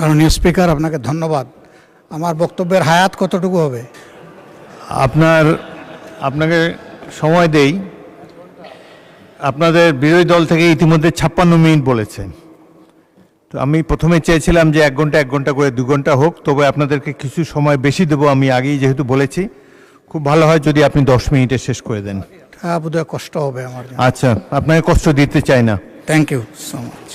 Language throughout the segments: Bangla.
মাননীয় স্পিকার, আপনাকে ধন্যবাদ। আমার বক্তব্যের হায়াত কতটুকু হবে? আপনাকে সময় দেই। আপনাদের বিরোধী দল থেকে ইতিমধ্যে 56 মিনিট বলেছেন। তো আমি প্রথমে চেয়েছিলাম যে 1 ঘন্টা করে 2 ঘন্টা হোক, তবে আপনাদেরকে কিছু সময় বেশি দেবো। আমি আগেই যেহেতু বলেছি, খুব ভালো হয় যদি আপনি 10 মিনিটে শেষ করে দেন। হ্যাঁ, বোধহয় কষ্ট হবে আমার জন্য। আচ্ছা, আপনাকে কষ্ট দিতে চাই না। Thank you so much.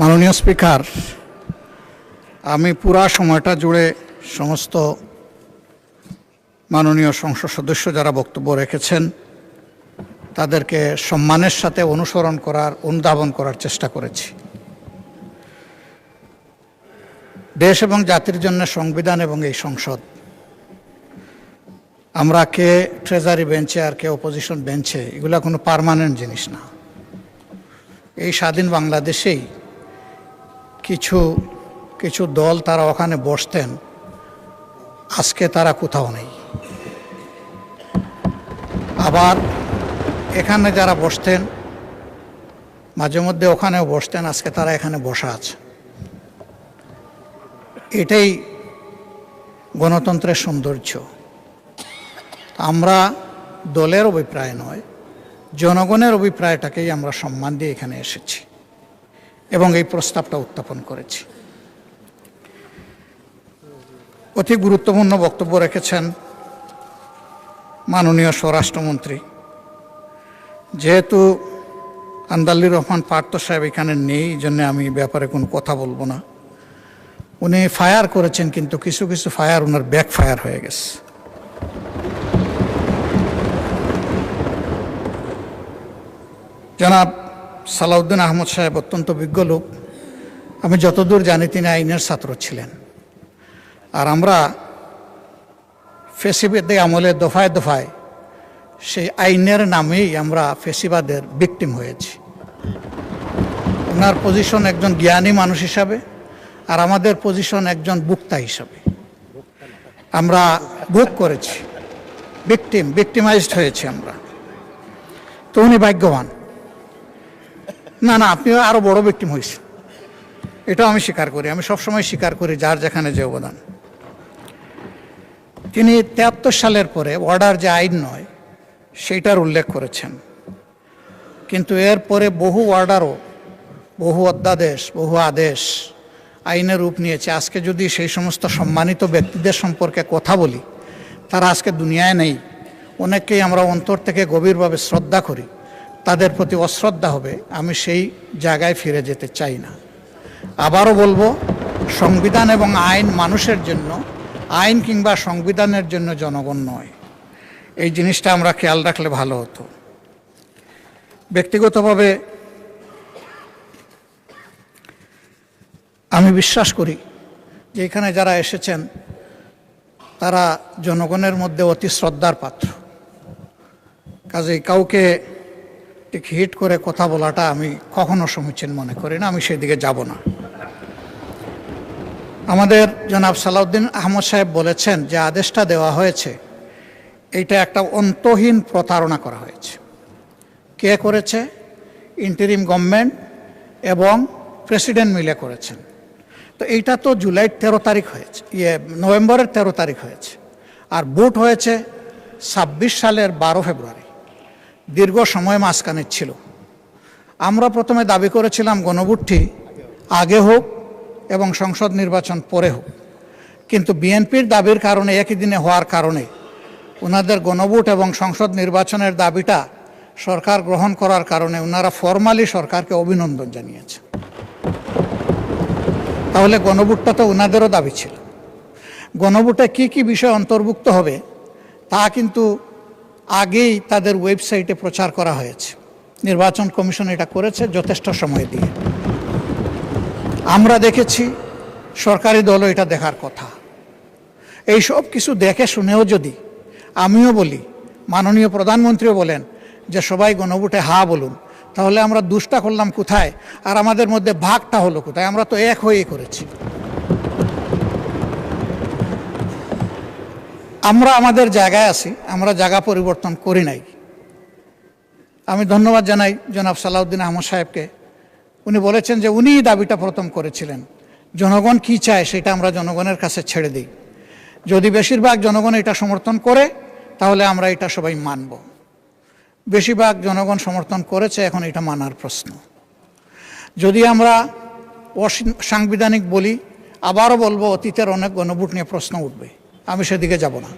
মাননীয় স্পিকার, আমি পুরা সময়টা জুড়ে সমস্ত মাননীয় সংসদ সদস্য যারা বক্তব্য রেখেছেন তাদেরকে সম্মানের সাথে অনুধাবন করার চেষ্টা করেছি। দেশ এবং জাতির জন্য সংবিধান এবং এই সংসদ, আমরা কে ট্রেজারি বেঞ্চে আর কে অপোজিশন বেঞ্চে, এগুলো কোনো পার্মানেন্ট জিনিস না। এই স্বাধীন বাংলাদেশেই কিছু কিছু দল তারা ওখানে বসতেন, আজকে তারা কোথাও নেই। আবার এখানে যারা বসতেন, মাঝে মধ্যে ওখানেও বসতেন, আজকে তারা এখানে বসা আছে। এটাই গণতন্ত্রের সৌন্দর্য। আমরা দলের অভিপ্রায় নয়, জনগণের অভিপ্রায়টাকেই আমরা সম্মান দিয়ে এখানে এসেছি এবং এই প্রস্তাবটা উত্থাপন করেছি। অতি গুরুত্বপূর্ণ বক্তব্য রেখেছেন মাননীয় স্বরাষ্ট্রমন্ত্রী। যেহেতু আন্দালির রহমান পার্থ সাহেব এখানে নেই, এই জন্য আমি ব্যাপারে কোনো কথা বলবো না। উনি ফায়ার করেছেন, কিন্তু কিছু কিছু ফায়ার ওনার ব্যাক ফায়ার হয়ে গেছে। জনাব সালাউদ্দিন আহমদ সাহেব অত্যন্ত বিজ্ঞ লোক। আমি যতদূর জানি তিনি আইনের ছাত্র ছিলেন। আর আমরা ফেসিবাদের আমলে দফায় দফায় সেই আইনের নামেই আমরা ফেসিবাদের ভিকটিম হয়েছি। ওনার পজিশন একজন জ্ঞানী মানুষ হিসাবে, আর আমাদের পজিশন একজন বুক্তা হিসাবে। আমরা ভোগ করেছি, ভিকটিমাইজড হয়েছি আমরা। তো উনি ভাগ্যবান। না, আপনিও আরো বড় ভিকটিম হয়েছে, এটাও আমি স্বীকার করি। আমি সবসময় স্বীকার করি যার যেখানে যে অবদান। তিনি 73 সালের পরে অর্ডার যে আইন নয় সেইটার উল্লেখ করেছেন, কিন্তু এর পরে বহু অর্ডারও, বহু অধ্যাদেশ, বহু আদেশ আইনের রূপ নিয়েছে। আজকে যদি সেই সমস্ত সম্মানিত ব্যক্তিদের সম্পর্কে কথা বলি, তারা আজকে দুনিয়ায় নেই। অনেককেই আমরা অন্তর থেকে গভীরভাবে শ্রদ্ধা করি, তাদের প্রতি অশ্রদ্ধা হবে। আমি সেই জায়গায় ফিরে যেতে চাই না। আবারও বলবো, সংবিধান এবং আইন মানুষের জন্য, আইন কিংবা সংবিধানের জন্য জনগণ নয়। এই জিনিসটা আমরা খেয়াল রাখলে ভালো হতো। ব্যক্তিগতভাবে আমি বিশ্বাস করি যে এখানে যারা এসেছেন তারা জনগণের মধ্যে অতি শ্রদ্ধার পাত্র। কাজেই কাউকে ঠিক হিট করে কথা বলাটা আমি কখনো সমীচীন মনে করি না। আমি সেদিকে যাব না। আমাদের জনাব সালাউদ্দিন আহমদ সাহেব বলেছেন যে আদেশটা দেওয়া হয়েছে, এইটা একটা অন্তহীন প্রতারণা করা হয়েছে। কে করেছে? ইন্টারিম গভর্নমেন্ট এবং প্রেসিডেন্ট মিলে করেছেন। তো এইটা তো জুলাইয়ের 13 তারিখ হয়েছে, নভেম্বরের 13 তারিখ হয়েছে, আর ভোট হয়েছে 26 সালের 12 ফেব্রুয়ারি। দীর্ঘ সময় মাঝখানে ছিল। আমরা প্রথমে দাবি করেছিলাম গণভোটটি আগে হোক এবং সংসদ নির্বাচন পরে হোক, কিন্তু বিএনপির দাবির কারণে, একই দিনে হওয়ার কারণে, ওনাদের গণভোট এবং সংসদ নির্বাচনের দাবিটা সরকার গ্রহণ করার কারণে ওনারা ফরমালি সরকারকে অভিনন্দন জানিয়েছে। তাহলে গণভোটটা তো ওনাদেরও দাবি ছিল। গণভোটে কি কি বিষয় অন্তর্ভুক্ত হবে তা কিন্তু আগেই তাদের ওয়েবসাইটে প্রচার করা হয়েছে। নির্বাচন কমিশন এটা করেছে যথেষ্ট সময় দিয়ে। আমরা দেখেছি, সরকারি দলও এটা দেখার কথা। এই সব কিছু দেখে শুনেও যদি আমিও বলি, মাননীয় প্রধানমন্ত্রীও বলেন যে সবাই গণভোটে হা বলুন, তাহলে আমরা দুষ্টা করলাম কোথায়, আর আমাদের মধ্যে ভাগটা হলো কোথায়? আমরা তো এক হয়েই করেছি। আমরা আমাদের জায়গায় আছি, আমরা জায়গা পরিবর্তন করি নাই। আমি ধন্যবাদ জানাই জনাব সালাউদ্দিন আহমদ সাহেবকে। উনি বলেছেন যে উনিই দাবিটা প্রথম করেছিলেন, জনগণ কি চায় সেটা আমরা জনগণের কাছে ছেড়ে দিই। যদি বেশিরভাগ জনগণ এটা সমর্থন করে তাহলে আমরা এটা সবাই মানব। বেশিরভাগ জনগণ সমর্থন করেছে, এখন এটা মানার প্রশ্ন। যদি আমরা অসাংবিধানিক বলি, আবারও বলবো অতীতের অনেক গণভোট নিয়ে প্রশ্ন উঠবে, আমি সেদিকে যাব না।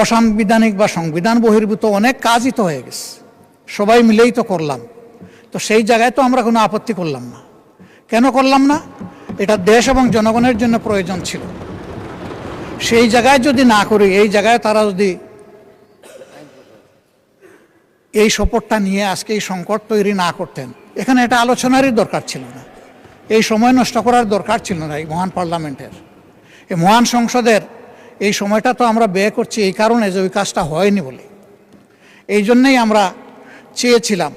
অসাংবিধানিক বা সংবিধান বহির্ভূত অনেক কাজই তো হয়ে গেছে, সবাই মিলেই তো করলাম। তো সেই জায়গায় তো আমরা কোনো আপত্তি করলাম না। কেন করলাম না? এটা দেশ এবং জনগণের জন্য প্রয়োজন ছিল। সেই জায়গায় যদি না করি, এই জায়গায় তারা যদি এই সপোর্টটা নিয়ে আজকে এই সংকট তৈরি না করতেন, এখানে এটা আলোচনারই দরকার ছিল না, এই সময় নষ্ট করার দরকার ছিল না। এই মহান পার্লামেন্টের, এই মহান সংসদের এই সময়টা তো আমরা ব্যয় করছি এই কারণে যে ওই কাজটা হয়নি বলে। এই জন্যেই আমরা চেয়েছিলাম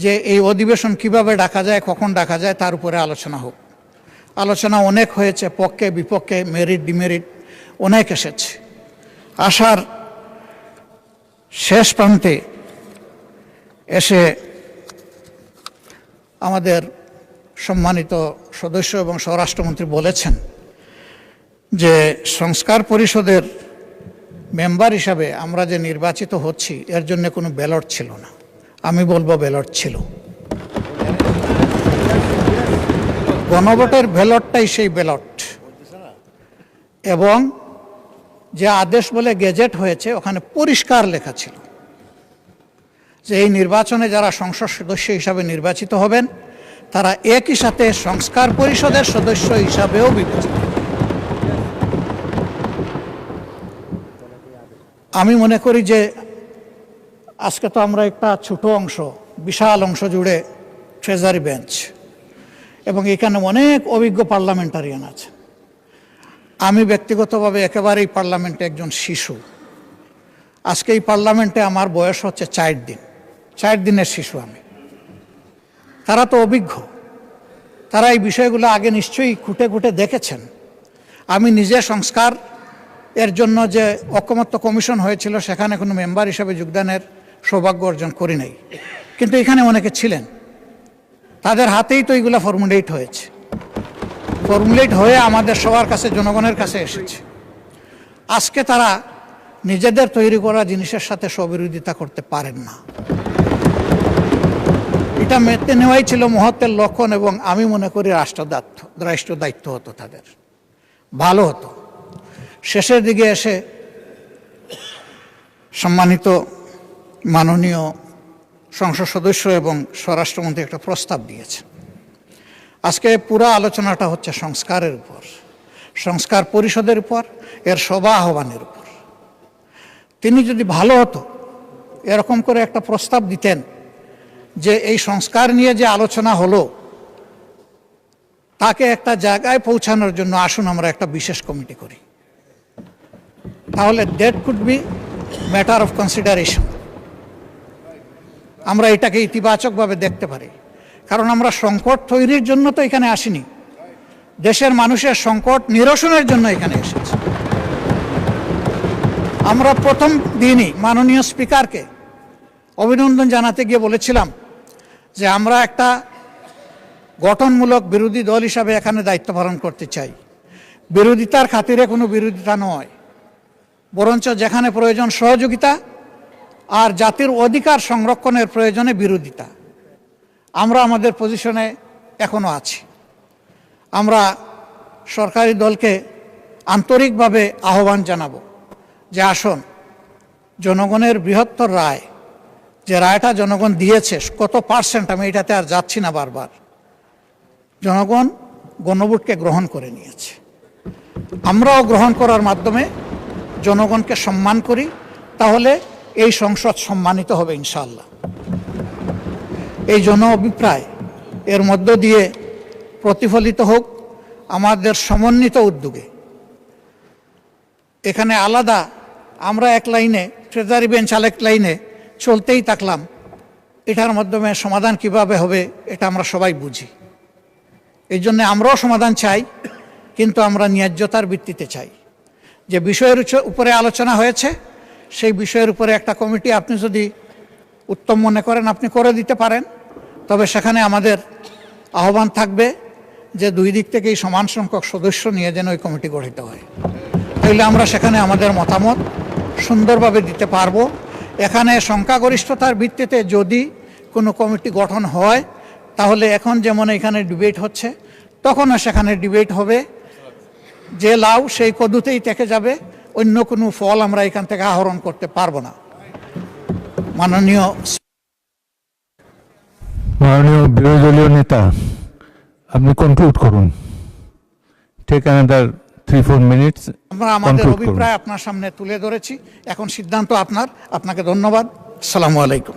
যে এই অধিবেশন কিভাবে ডাকা যায়, কখন ডাকা যায়, তার উপরে আলোচনা হোক। আলোচনা অনেক হয়েছে, পক্ষে বিপক্ষে, মেরিট ডিমেরিট অনেক এসেছে। আসার শেষ প্রান্তে এসে আমাদের সম্মানিত সদস্য এবং স্বরাষ্ট্রমন্ত্রী বলেছেন যে সংস্কার পরিষদের মেম্বার হিসাবে আমরা যে নির্বাচিত হচ্ছি এর জন্য কোনো ব্যালট ছিল না। আমি বলবো ব্যালট ছিল। গণভোটের ব্যালটটাই সেই ব্যালট, এবং যে আদেশ বলে গেজেট হয়েছে ওখানে পরিষ্কার লেখা ছিল যে এই নির্বাচনে যারা সংসদ সদস্য হিসাবে নির্বাচিত হবেন তারা একই সাথে সংস্কার পরিষদের সদস্য হিসাবেও বিবেচিত। আমি মনে করি যে আজকে তো আমরা একটা ছোট অংশ, বিশাল অংশ জুড়ে ট্রেজারি বেঞ্চ, এবং এখানে অনেক অভিজ্ঞ পার্লামেন্টারিয়ান আছে। আমি ব্যক্তিগতভাবে একেবারেই পার্লামেন্টে একজন শিশু। আজকে এই পার্লামেন্টে আমার বয়স হচ্ছে 4 দিন, 4 দিনের শিশু আমি। তারা তো অভিজ্ঞ, তারা এই বিষয়গুলো আগে নিশ্চয়ই খুঁটে খুঁটে দেখেছেন। আমি নিজে সংস্কার এর জন্য যে ঐকমত্য কমিশন হয়েছিল সেখানে কোনো মেম্বার হিসেবে যোগদানের সৌভাগ্য অর্জন করি নাই, কিন্তু এখানে অনেকে ছিলেন, তাদের হাতেই তো এইগুলো ফর্মুলেট হয়েছে, ফর্মুলেট হয়ে আমাদের সবার কাছে, জনগণের কাছে এসেছে। আজকে তারা নিজেদের তৈরি করা জিনিসের সাথে স্ববিরোধিতা করতে পারেন না। এটা মেনে নেওয়াই ছিল মহত্বের লক্ষণ, এবং আমি মনে করি রাষ্ট্র দায়িত্ব হতো তাদের, ভালো হতো। শেষের দিকে এসে সম্মানিত মাননীয় সংসদ সদস্য এবং স্বরাষ্ট্রমন্ত্রী একটা প্রস্তাব দিয়েছেন। আজকে পুরো আলোচনাটা হচ্ছে সংস্কারের উপর, সংস্কার পরিষদের উপর, এর সভা আহ্বানের উপর। তিনি যদি ভালো হতো এরকম করে একটা প্রস্তাব দিতেন যে এই সংস্কার নিয়ে যে আলোচনা হলো তাকে একটা জায়গায় পৌঁছানোর জন্য আসুন আমরা একটা বিশেষ কমিটি করি, তাহলে that could be matter of consideration. আমরা এটাকে ইতিবাচকভাবে দেখতে পারি, কারণ আমরা সংকট তৈরির জন্য তো এখানে আসিনি, দেশের মানুষের সংকট নিরসনের জন্য এখানে এসেছি। আমরা প্রথম দিনই মাননীয় স্পিকারকে অভিনন্দন জানাতে গিয়ে বলেছিলাম যে আমরা একটা গঠনমূলক বিরোধী দল হিসাবে এখানে দায়িত্ব পালন করতে চাই। বিরোধিতার খাতিরে কোনো বিরোধিতা নয়, বরঞ্চ যেখানে প্রয়োজন সহযোগিতা আর জাতির অধিকার সংরক্ষণের প্রয়োজনে বিরোধিতা। আমরা আমাদের পজিশনে এখনো আছি। আমরা সরকারি দলকে আন্তরিকভাবে আহ্বান জানাবো যে আসুন, জনগণের বৃহত্তর রায়, যে রায়টা জনগণ দিয়েছে, কত পার্সেন্ট আমি এটাতে আর যাচ্ছি না বারবার, জনগণ গণভোটকে গ্রহণ করে নিয়েছে। আমরাও গ্রহণ করার মাধ্যমে জনগণকে সম্মান করি, তাহলে এই সংসদ সম্মানিত হবে ইনশাআল্লাহ। এই জন অভিপ্রায় এর মধ্য দিয়ে প্রতিফলিত হোক আমাদের সমন্বিত উদ্যোগে। এখানে আলাদা আমরা এক লাইনে, ট্রেজারি বেঞ্চ আরেক লাইনে চলতেই থাকলাম, এটার মাধ্যমে সমাধান কিভাবে হবে এটা আমরা সবাই বুঝি। এই জন্য আমরাও সমাধান চাই, কিন্তু আমরা ন্যায্যতার ভিত্তিতে চাই। যে বিষয়ের উপরে আলোচনা হয়েছে সেই বিষয়ের উপরে একটা কমিটি আপনি যদি উত্তম মনে করেন আপনি করে দিতে পারেন, তবে সেখানে আমাদের আহ্বান থাকবে যে দুই দিক থেকেই সমান সংখ্যক সদস্য নিয়ে যেন ওই কমিটি গঠিত হয়, তাহলে আমরা সেখানে আমাদের মতামত সুন্দরভাবে দিতে পারবো। এখানে সংখ্যাগরিষ্ঠতার ভিত্তিতে যদি কোনো কমিটি গঠন হয়, তাহলে এখন যেমন এখানে ডিবেট হচ্ছে, তখনও সেখানে ডিবেট হবে, যে লাউ সেই কদুতেই থেকে যাবে, অন্য কোনো ফল আমরা এখান থেকে আহরণ করতে পারবো না। মাননীয় বিরোধী দলীয় নেতা, আপনি কনক্লুড করুন। Take another 3-4 minutes. আমরা আমাদের অভিপ্রায় আপনার সামনে তুলে ধরেছি, এখন সিদ্ধান্ত আপনার। আপনাকে ধন্যবাদ। আসসালামু আলাইকুম।